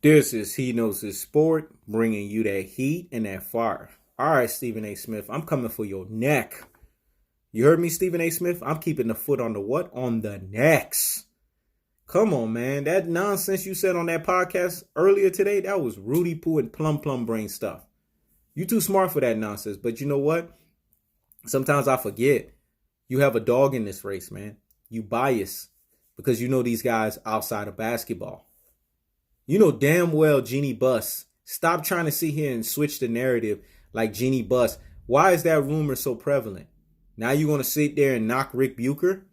This is He Knows His Sport, bringing you that heat and that fire. All right, Stephen A. Smith, I'm coming for your neck. You heard me, Stephen A. Smith? I'm keeping the foot on the what? On the necks. Come on, man. That nonsense you said on that podcast earlier today, that was Rudy Poo and plum brain stuff. You too smart for that nonsense. But you know what? Sometimes I forget. You have a dog in this race, man. You bias because you know these guys outside of basketball. You know damn well Jeanie Buss. Stop trying to sit here and switch the narrative like Jeanie Buss. Why is that rumor so prevalent? Now you're going to sit there and knock Rick Bucher?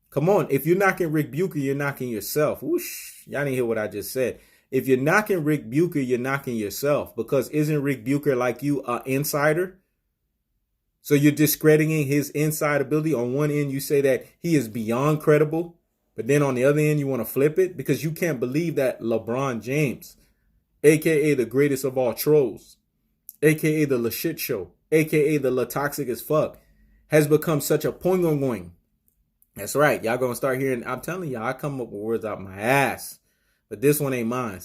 Come on. If you're knocking Rick Bucher, you're knocking yourself. Whoosh. Y'all didn't hear what I just said. If you're knocking Rick Bucher, you're knocking yourself. Because isn't Rick Bucher like you an insider? So you're discrediting his inside ability. On one end, you say that he is beyond credible. But then on the other end, you want to flip it because you can't believe that LeBron James, a.k.a. the greatest of all trolls, a.k.a. the La Shit Show, a.k.a. the La Toxic as fuck, has become such a poing. That's right. Y'all going to start hearing. I'm telling y'all, I come up with words out my ass. But this one ain't mine.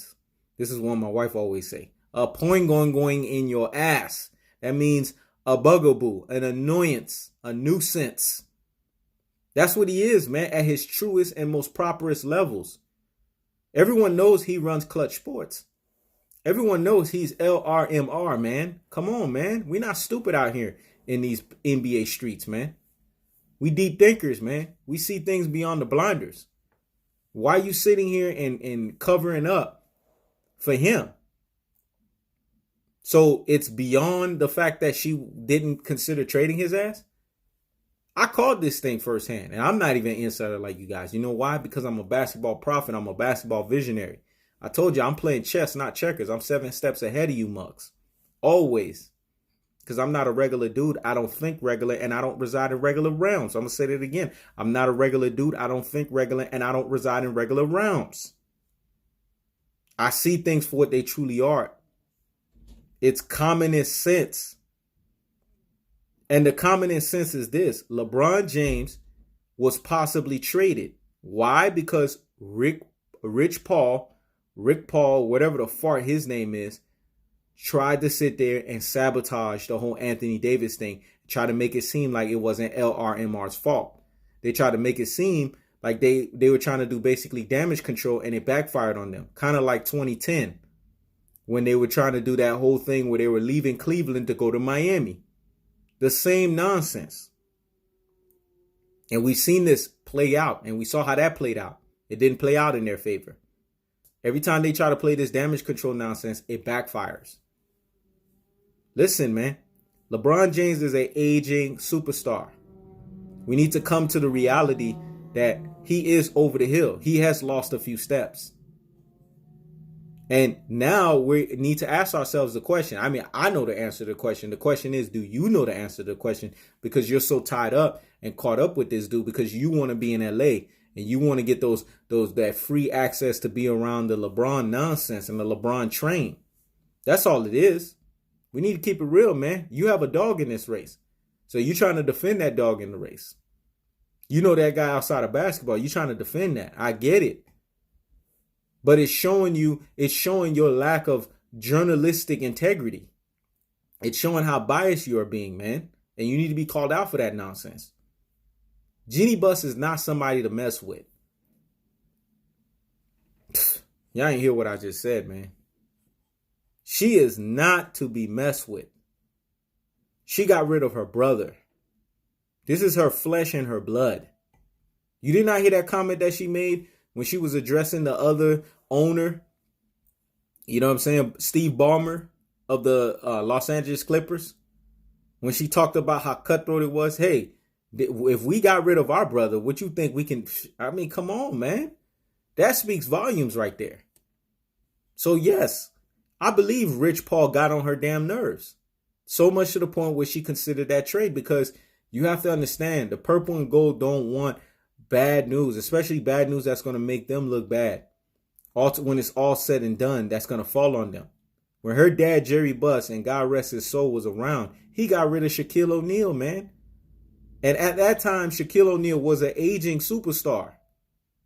This is one my wife always say. A going in your ass. That means a bugaboo, an annoyance, a nuisance. That's what he is, man, at his truest and most properest levels. Everyone knows he runs Klutch Sports. Everyone knows he's LRMR, man. Come on, man. We're not stupid out here in these NBA streets, man. We deep thinkers, man. We see things beyond the blinders. Why are you sitting here and covering up for him? So it's beyond the fact that she didn't consider trading his ass? I called this thing firsthand, and I'm not even an insider like you guys. You know why? Because I'm a basketball prophet. I'm a basketball visionary. I told you I'm playing chess, not checkers. I'm 7 steps ahead of you mugs. Always. Because I'm not a regular dude. I don't think regular, and I don't reside in regular realms. I'm going to say that again. I'm not a regular dude. I don't think regular, and I don't reside in regular realms. I see things for what they truly are. It's commonest sense. And the common sense is this. LeBron James was possibly traded. Why? Because Rick Paul, whatever the fart his name is, tried to sit there and sabotage the whole Anthony Davis thing. Try to make it seem like it wasn't LRMR's fault. They tried to make it seem like they were trying to do basically damage control, and it backfired on them. Kind of like 2010 when they were trying to do that whole thing where they were leaving Cleveland to go to Miami. The same nonsense. And we've seen this play out, and we saw how that played out. It didn't play out in their favor. Every time they try to play this damage control nonsense, it backfires. Listen, man. LeBron James is an aging superstar. We need to come to the reality that he is over the hill. He has lost a few steps. And now we need to ask ourselves the question. I mean, I know the answer to the question. The question is, do you know the answer to the question? Because you're so tied up and caught up with this dude because you want to be in LA and you want to get that free access to be around the LeBron nonsense and the LeBron train. That's all it is. We need to keep it real, man. You have a dog in this race. So you're trying to defend that dog in the race. You know that guy outside of basketball. You're trying to defend that. I get it. But it's showing your lack of journalistic integrity. It's showing how biased you are being, man. And you need to be called out for that nonsense. Jeanie Buss is not somebody to mess with. Y'all ain't hear what I just said, man. She is not to be messed with. She got rid of her brother. This is her flesh and her blood. You did not hear that comment that she made when she was addressing the other owner, you know what I'm saying, Steve Ballmer of the Los Angeles Clippers, when she talked about how cutthroat it was. Hey, if we got rid of our brother, what you think we can? I mean, come on, man. That speaks volumes right there. So, yes, I believe Rich Paul got on her damn nerves. So much to the point where she considered that trade, because you have to understand the purple and gold don't want bad news, especially bad news that's going to make them look bad. When it's all said and done, that's going to fall on them. When her dad, Jeanie Buss, and God rest his soul, was around, he got rid of Shaquille O'Neal, man. And at that time, Shaquille O'Neal was an aging superstar.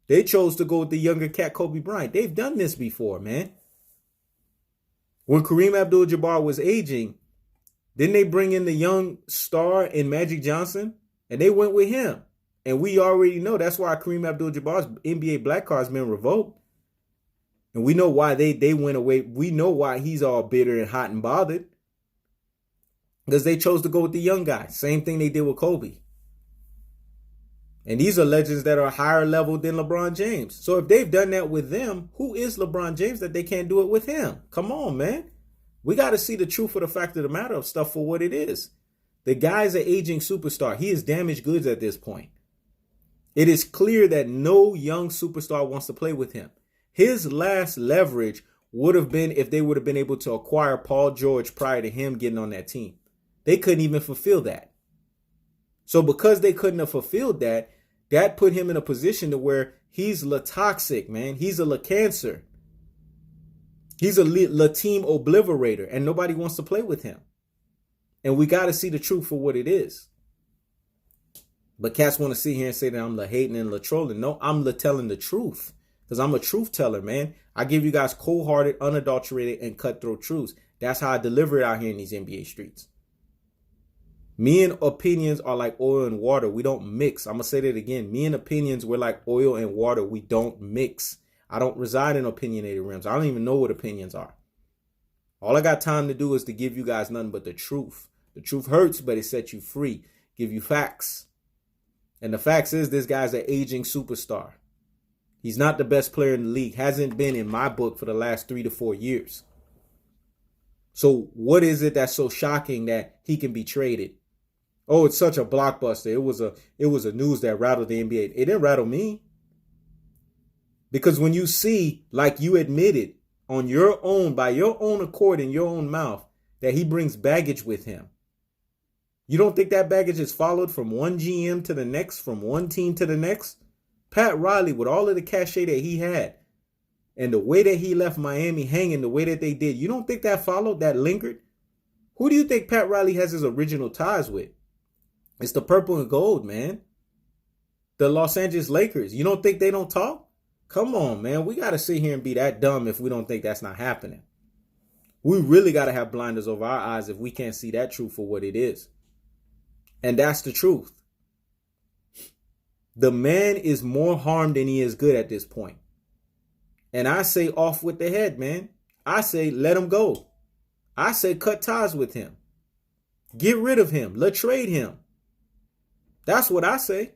They chose to go with the younger cat, Kobe Bryant. They've done this before, man. When Kareem Abdul-Jabbar was aging, didn't they bring in the young star in Magic Johnson? And they went with him. And we already know that's why Kareem Abdul-Jabbar's NBA black card's been revoked. And we know why they went away. We know why he's all bitter and hot and bothered. Because they chose to go with the young guy. Same thing they did with Kobe. And these are legends that are higher level than LeBron James. So if they've done that with them, who is LeBron James that they can't do it with him? Come on, man. We got to see the truth of the fact of the matter of stuff for what it is. The guy's an aging superstar. He is damaged goods at this point. It is clear that no young superstar wants to play with him. His last leverage would have been if they would have been able to acquire Paul George prior to him getting on that team. They couldn't even fulfill that. So because they couldn't have fulfilled that, that put him in a position to where he's toxic, man. He's a cancer. He's a team obliterator, and nobody wants to play with him. And we got to see the truth for what it is. But cats want to sit here and say that I'm hating and trolling. No, I'm telling the truth. Because I'm a truth teller, man. I give you guys cold-hearted, unadulterated, and cutthroat truths. That's how I deliver it out here in these NBA streets. Me and opinions are like oil and water. We don't mix. I'm going to say that again. Me and opinions, we're like oil and water. We don't mix. I don't reside in opinionated realms. I don't even know what opinions are. All I got time to do is to give you guys nothing but the truth. The truth hurts, but it sets you free. Give you facts. And the facts is this guy's an aging superstar. He's not the best player in the league. Hasn't been in my book for the last 3 to 4 years. So what is it that's so shocking that he can be traded? Oh, it's such a blockbuster. It was a news that rattled the NBA. It didn't rattle me. Because when you see, like you admitted, on your own, by your own accord, in your own mouth, that he brings baggage with him. You don't think that baggage is followed from one GM to the next, from one team to the next? Pat Riley, with all of the cachet that he had, and the way that he left Miami hanging, the way that they did, you don't think that followed, that lingered? Who do you think Pat Riley has his original ties with? It's the purple and gold, man. The Los Angeles Lakers. You don't think they don't talk? Come on, man. We got to sit here and be that dumb if we don't think that's not happening. We really got to have blinders over our eyes if we can't see that truth for what it is. And that's the truth. The man is more harm than he is good at this point. And I say off with the head, man. I say let him go. I say cut ties with him. Get rid of him. Let's trade him. That's what I say.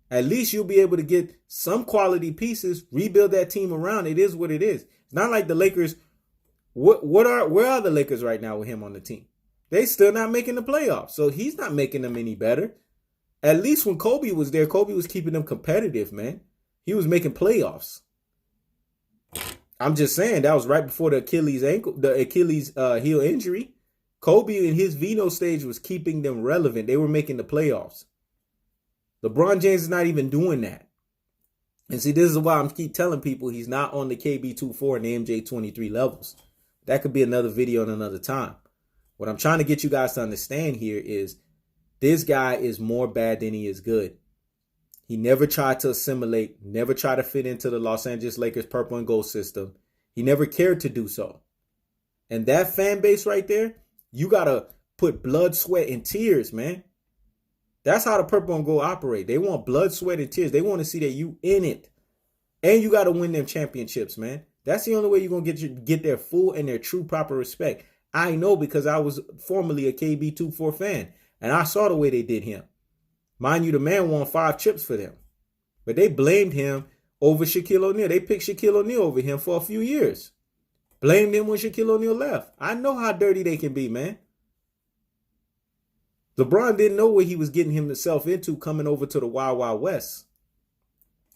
At least you'll be able to get some quality pieces, rebuild that team around. It is what it is. It's not like the Lakers. Where are the Lakers right now with him on the team? They still not making the playoffs. So he's not making them any better. At least when Kobe was there, Kobe was keeping them competitive, man. He was making playoffs. I'm just saying that was right before the Achilles heel injury. Kobe in his Vino stage was keeping them relevant. They were making the playoffs. LeBron James is not even doing that. And see, this is why I'm keep telling people he's not on the KB24 and the MJ23 levels. That could be another video in another time. What I'm trying to get you guys to understand here is this guy is more bad than he is good. He never tried to assimilate, never tried to fit into the Los Angeles Lakers purple and gold system. He never cared to do so. And that fan base right there, you got to put blood, sweat, and tears, man. That's how the purple and gold operate. They want blood, sweat, and tears. They want to see that you in it. And you got to win them championships, man. That's the only way you're going to get their full and their true proper respect. I know because I was formerly a KB24 fan. And I saw the way they did him. Mind you, the man won 5 chips for them. But they blamed him over Shaquille O'Neal. They picked Shaquille O'Neal over him for a few years. Blamed him when Shaquille O'Neal left. I know how dirty they can be, man. LeBron didn't know what he was getting himself into coming over to the Wild Wild West.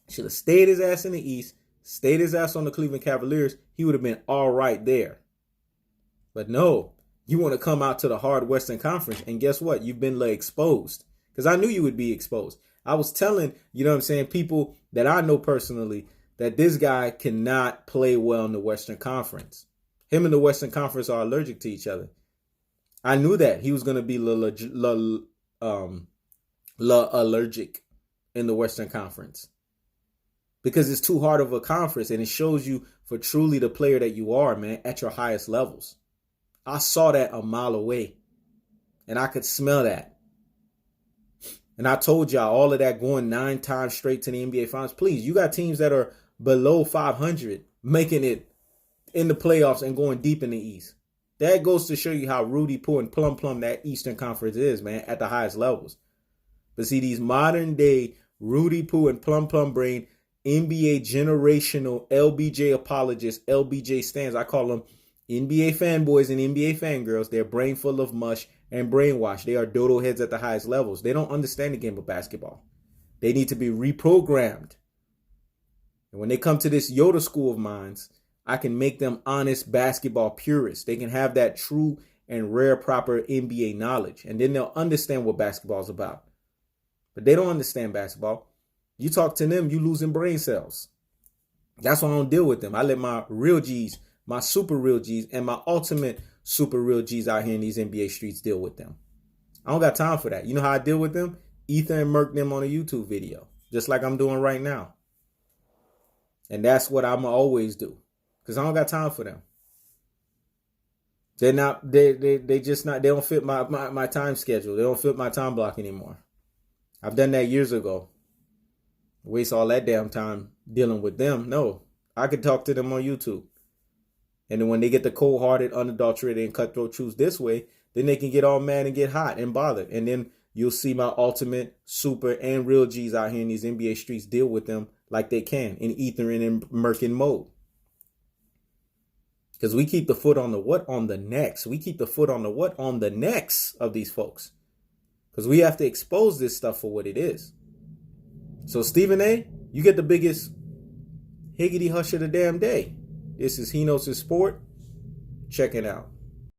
Should have stayed his ass in the East, stayed his ass on the Cleveland Cavaliers. He would have been all right there. But no, you want to come out to the hard Western Conference, and guess what? You've been exposed. Because I knew you would be exposed. I was telling, you know what I'm saying, people that I know personally that this guy cannot play well in the Western Conference. Him and the Western Conference are allergic to each other. I knew that he was going to be allergic in the Western Conference because it's too hard of a conference, and it shows you for truly the player that you are, man, at your highest levels. I saw that a mile away, and I could smell that. And I told y'all all of that going 9 times straight to the NBA Finals. Please, you got teams that are below 500 making it in the playoffs and going deep in the East. That goes to show you how Rudy Poo and Plum that Eastern Conference is, man, at the highest levels. But see, these modern day Rudy Poo and Plum brain NBA generational LBJ apologists, LBJ stands. I call them NBA fanboys and NBA fangirls. They're brain full of mush and brainwashed. They are dodo heads at the highest levels. They don't understand the game of basketball. They need to be reprogrammed. And when they come to this Yoda school of minds, I can make them honest basketball purists. They can have that true and rare proper NBA knowledge. And then they'll understand what basketball is about. But they don't understand basketball. You talk to them, you losing brain cells. That's why I don't deal with them. I let my real G's, my super real G's, and my ultimate super real G's out here in these NBA streets deal with them. I don't got time for that. You know how I deal with them? Ether and murk them on a YouTube video, just like I'm doing right now. And that's what I'm always do, because I don't got time for them. They're not. They just not. They don't fit my time schedule. They don't fit my time block anymore. I've done that years ago. Waste all that damn time dealing with them. No, I could talk to them on YouTube. And then when they get the cold-hearted, unadulterated, and cutthroat truths this way, then they can get all mad and get hot and bothered. And then you'll see my ultimate, super, and real G's out here in these NBA streets deal with them like they can in ether and in murking mode. Because we keep the foot on the what? On the necks. We keep the foot on the what? On the necks of these folks. Because we have to expose this stuff for what it is. So Stephen A., you get the biggest higgity hush of the damn day. This is He Knows His Sport. Check it out.